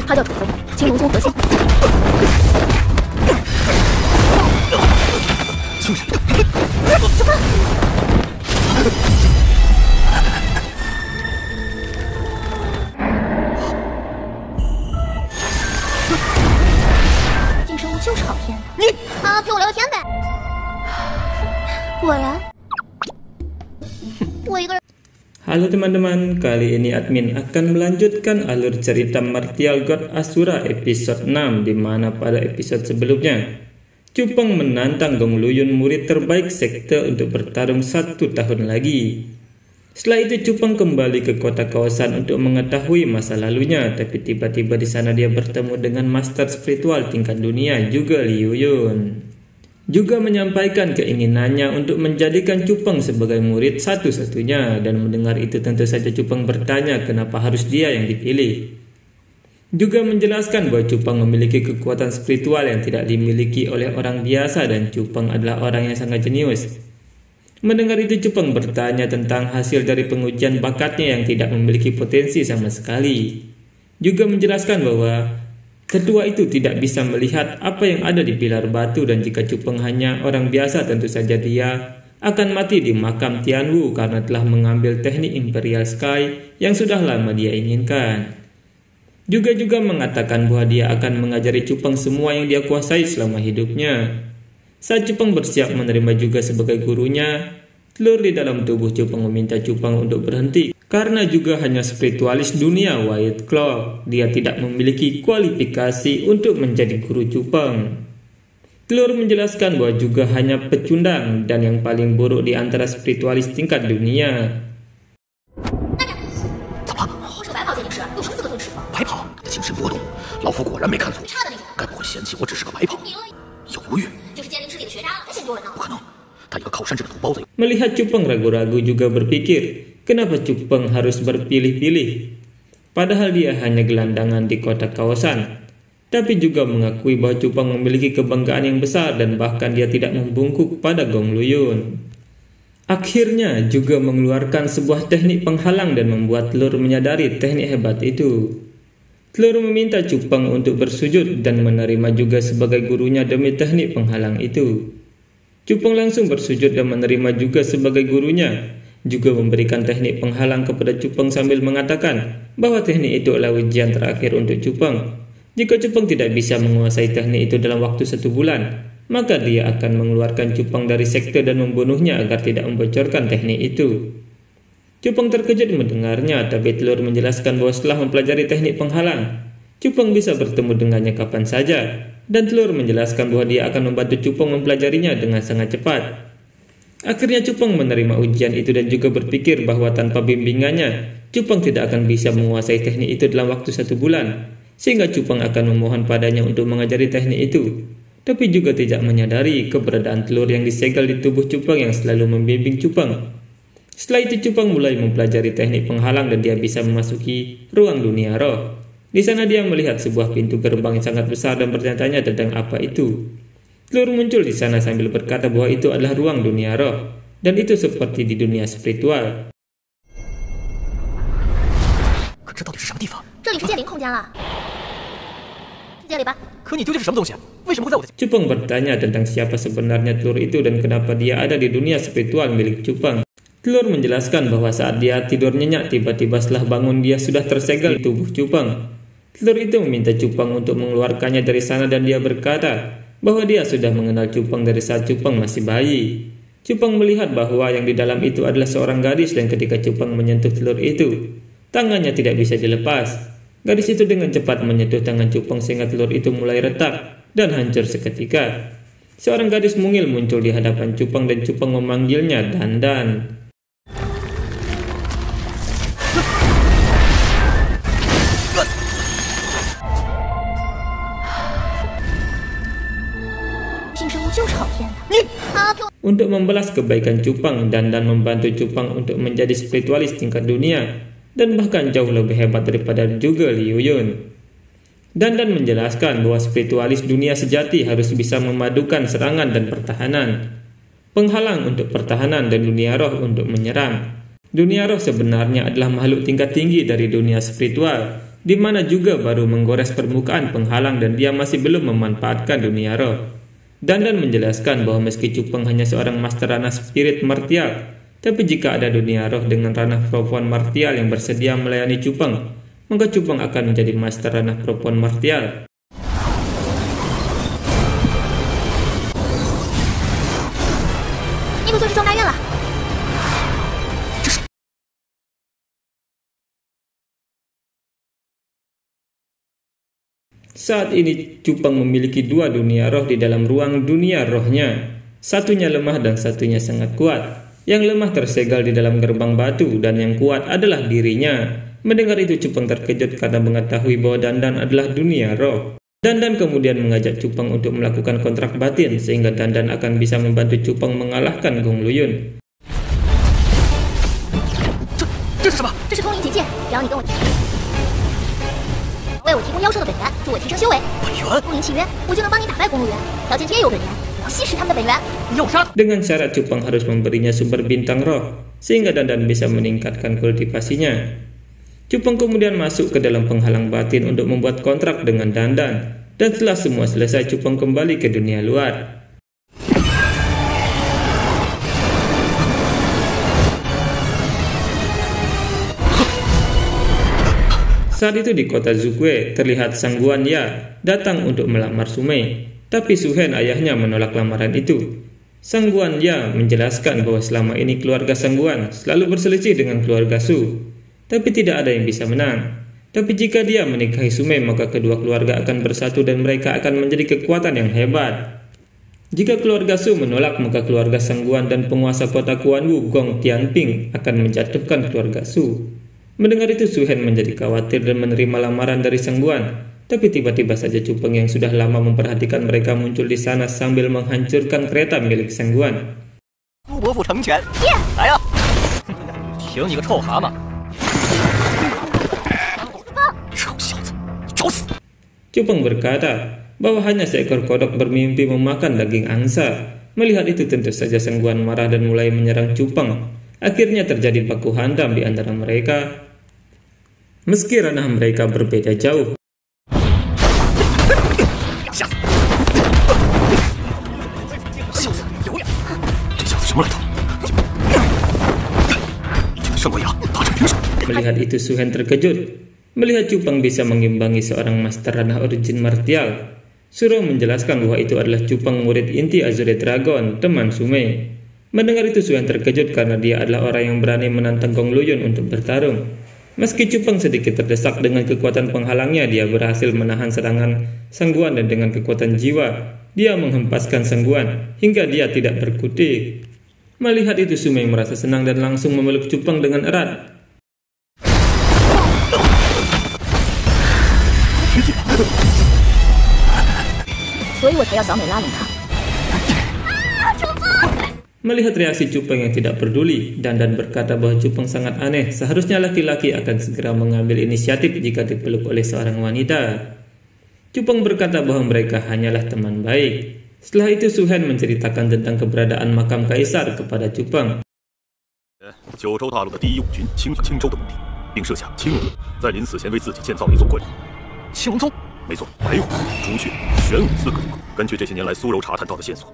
他叫楚飞，青龙宗核心。轻神，主公，这生物就是好骗的。你啊，陪我聊天呗。果然，我一个人。 Halo teman-teman, kali ini admin akan melanjutkan alur cerita Martial God Asura episode 6, di mana pada episode sebelumnya Cupang menantang Gong Luyun, murid terbaik sekte, untuk bertarung 1 tahun lagi. Setelah itu Cupang kembali ke kota kawasan untuk mengetahui masa lalunya, tapi tiba-tiba di sana dia bertemu dengan master spiritual tingkat dunia juga Liu Yun. Juga menyampaikan keinginannya untuk menjadikan Cupang sebagai murid satu-satunya, dan mendengar itu tentu saja Cupang bertanya kenapa harus dia yang dipilih. Juga menjelaskan bahwa Cupang memiliki kekuatan spiritual yang tidak dimiliki oleh orang biasa dan Cupang adalah orang yang sangat jenius. Mendengar itu Cupang bertanya tentang hasil dari pengujian bakatnya yang tidak memiliki potensi sama sekali. Juga menjelaskan bahwa ketua itu tidak bisa melihat apa yang ada di pilar batu, dan jika Cupang hanya orang biasa tentu saja dia akan mati di makam Tianwu karena telah mengambil teknik Imperial Sky yang sudah lama dia inginkan. Juga mengatakan bahwa dia akan mengajari Cupang semua yang dia kuasai selama hidupnya. Saat Cupang bersiap menerima juga sebagai gurunya, telur di dalam tubuh Cupang meminta Cupang untuk berhenti. Karena juga hanya spiritualis dunia White Claw, dia tidak memiliki kualifikasi untuk menjadi guru Cupang. Telur menjelaskan bahwa juga hanya pecundang dan yang paling buruk di antara spiritualis tingkat dunia. 怎么？我是个白袍鉴定师，有什么资格做你师傅？白袍？他的精神波动，老夫果然没看错。差的那种。该不会嫌弃我只是个白袍？犹豫？就是鉴定师里的学渣了，还嫌丢人呢。不可能，他一个靠山这个土包子。 Melihat Cupang ragu-ragu, juga berpikir, kenapa Cupang harus berpilih-pilih? Padahal dia hanya gelandangan di kota kawasan. Tapi juga mengakui bahwa Cupang memiliki kebanggaan yang besar dan bahkan dia tidak membungkuk pada Gong Luyun. Akhirnya juga mengeluarkan sebuah teknik penghalang dan membuat telur menyadari teknik hebat itu. Telur meminta Cupang untuk bersujud dan menerima juga sebagai gurunya demi teknik penghalang itu. Cupang langsung bersujud dan menerima juga sebagai gurunya. Juga memberikan teknik penghalang kepada Cupang sambil mengatakan bahwa teknik itu adalah ujian terakhir untuk Cupang. Jika Cupang tidak bisa menguasai teknik itu dalam waktu 1 bulan, maka dia akan mengeluarkan Cupang dari sekte dan membunuhnya agar tidak membocorkan teknik itu. Cupang terkejut mendengarnya, tapi telur menjelaskan bahwa setelah mempelajari teknik penghalang, Cupang bisa bertemu dengannya kapan saja, dan telur menjelaskan bahwa dia akan membantu Cupang mempelajarinya dengan sangat cepat. Akhirnya Cupang menerima ujian itu dan juga berpikir bahwa tanpa bimbingannya, Cupang tidak akan bisa menguasai teknik itu dalam waktu 1 bulan, sehingga Cupang akan memohon padanya untuk mengajari teknik itu, tapi juga tidak menyadari keberadaan telur yang disegel di tubuh Cupang yang selalu membimbing Cupang. Setelah itu Cupang mulai mempelajari teknik penghalang dan dia bisa memasuki ruang dunia roh. Di sana dia melihat sebuah pintu gerbang yang sangat besar dan bertanya-tanya tentang apa itu. Telur muncul di sana sambil berkata bahwa itu adalah ruang dunia roh, dan itu seperti di dunia spiritual. 可这到底是什么地方？这里是剑灵空间了，是这里吧？可你究竟是什么东西？为什么会在我的？ Cupang bertanya tentang siapa sebenarnya telur itu dan kenapa dia ada di dunia spiritual milik Cupang. Telur menjelaskan bahwa saat dia tidur nyenyak, tiba-tiba setelah bangun dia sudah tersegel di tubuh Cupang. Telur itu meminta Cupang untuk mengeluarkannya dari sana dan dia berkata bahwa dia sudah mengenal Cupang dari saat Cupang masih bayi. Cupang melihat bahwa yang di dalam itu adalah seorang gadis dan ketika Cupang menyentuh telur itu, tangannya tidak bisa dilepas. Gadis itu dengan cepat menyentuh tangan Cupang sehingga telur itu mulai retak dan hancur seketika. Seorang gadis mungil muncul di hadapan Cupang dan Cupang memanggilnya Dandan. Untuk membalas kebaikan Cupang, Dandan membantu Cupang untuk menjadi spiritualis tingkat dunia dan bahkan jauh lebih hebat daripada juga Liu Yun. Dandan menjelaskan bahwa spiritualis dunia sejati harus bisa memadukan serangan dan pertahanan, penghalang untuk pertahanan dan dunia roh untuk menyerang. Dunia roh sebenarnya adalah makhluk tingkat tinggi dari dunia spiritual, di mana juga baru menggores permukaan penghalang dan dia masih belum memanfaatkan dunia roh. Dandan menjelaskan bahwa meski Cupang hanya seorang master ranah spirit martial, tapi jika ada dunia roh dengan ranah perempuan martial yang bersedia melayani Cupang, maka Cupang akan menjadi master ranah perempuan martial. Saat ini Cupang memiliki dua dunia roh di dalam ruang dunia rohnya. Satunya lemah dan satunya sangat kuat. Yang lemah tersegel di dalam gerbang batu dan yang kuat adalah dirinya. Mendengar itu Cupang terkejut karena mengetahui bahwa Dandan adalah dunia roh. Dandan kemudian mengajak Cupang untuk melakukan kontrak batin sehingga Dandan akan bisa membantu Cupang mengalahkan Gong Luyun. 这是什么？这是通灵结界，只要你跟我为我提供妖兽的本源，助我提升修为。本源？通灵契约，我就能帮你打败公路源。条件皆有本源，我要吸食他们的本源。要杀？ Dengan syarat Cupang harus memberinya sumber bintang roh, sehingga Dandan bisa meningkatkan kultivasinya. Cupang kemudian masuk ke dalam penghalang batin untuk membuat kontrak dengan Dandan, dan setelah semua selesai Cupang kembali ke dunia luar. Saat itu di kota Zukue, terlihat Sang Guan Ya datang untuk melamar Sumei. Tapi Suhen ayahnya menolak lamaran itu. Sang Guan Ya menjelaskan bahwa selama ini keluarga Sang Guan selalu berselisih dengan keluarga Su. Tapi tidak ada yang bisa menang. Tapi jika dia menikahi Sumei, maka kedua keluarga akan bersatu dan mereka akan menjadi kekuatan yang hebat. Jika keluarga Su menolak, maka keluarga Sang Guan dan penguasa kota Kuanwu Gong Tianping akan menjatuhkan keluarga Su. Mendengar itu Suhen menjadi khawatir dan menerima lamaran dari Sang Guan. Tapi tiba-tiba saja Cupang yang sudah lama memperhatikan mereka muncul di sana sambil menghancurkan kereta milik Sang Guan. 苏伯父成全，来呀！凭你个臭蛤蟆！臭小子，你找死！ Cupang berkata bahwa hanya seekor kodok bermimpi memakan daging angsa. Melihat itu tentu saja Sang Guan marah dan mulai menyerang Cupang. Akhirnya terjadi baku hantam di antara mereka. Meski ranah mereka berbeda jauh. Melihat itu Suhen terkejut. Melihat Cupang bisa mengimbangi seorang master ranah origin martial. Suro menjelaskan bahwa itu adalah Cupang murid inti Azure Dragon, teman Sumei. Mendengar itu Suhen terkejut karena dia adalah orang yang berani menantang Gong Luyun untuk bertarung. Meski Cupang sedikit terdesak dengan kekuatan penghalangnya, dia berhasil menahan serangan Sang Guan dan dengan kekuatan jiwa, dia menghempaskan Sang Guan hingga dia tidak berkutik. Melihat itu Sumei merasa senang dan langsung memeluk Cupang dengan erat. Melihat reaksi Cupang yang tidak peduli, Dandan berkata bahwa Cupang sangat aneh. Seharusnya laki-laki akan segera mengambil inisiatif jika dipeluk oleh seorang wanita. Cupang berkata bahwa mereka hanyalah teman baik. Setelah itu Suhen menceritakan tentang keberadaan makam kaisar kepada Cupang. 九州大陆的第一武军青州的目的，并设下青龙在临死前为自己建造了一座观音。青龙宗，没错，白虎、朱雀、玄武4个。根据这些年来苏柔查探到的线索。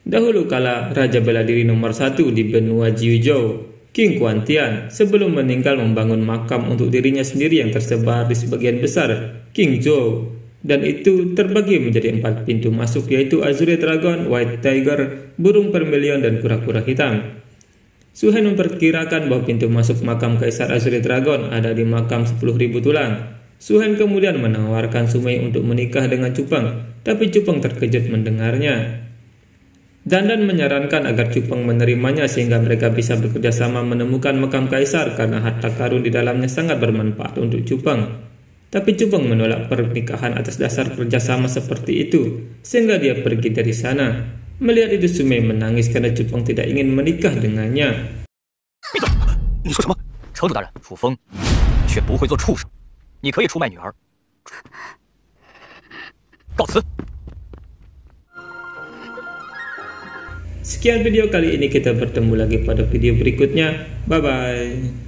Dahulu kala, Raja Bela Diri nomor 1 di benua Jiuzhou, King Guantian, sebelum meninggal membangun makam untuk dirinya sendiri yang tersebar di sebagian besar King Zhou. Dan itu terbagi menjadi 4 pintu masuk, yaitu Azure Dragon, White Tiger, Burung Vermilion, dan Kura-Kura Hitam. Suhen memperkirakan bahwa pintu masuk makam Kaisar Azure Dragon ada di makam 10.000 tulang. Suhen kemudian menawarkan Sumei untuk menikah dengan Cupang, tapi Cupang terkejut mendengarnya. Dandan menyarankan agar Cupang menerimanya sehingga mereka bisa bekerja sama menemukan makam kaisar karena harta karun di dalamnya sangat bermanfaat untuk Cupang. Tapi Cupang menolak pernikahan atas dasar kerjasama seperti itu, sehingga dia pergi dari sana. Melihat itu Sumei menangis karena Cupang tidak ingin menikah dengannya. 闭嘴！你说什么？城主大人，楚风却不会做畜生，你可以出卖女儿。告辞。 Sekian video kali ini, kita bertemu lagi pada video berikutnya. Bye-bye.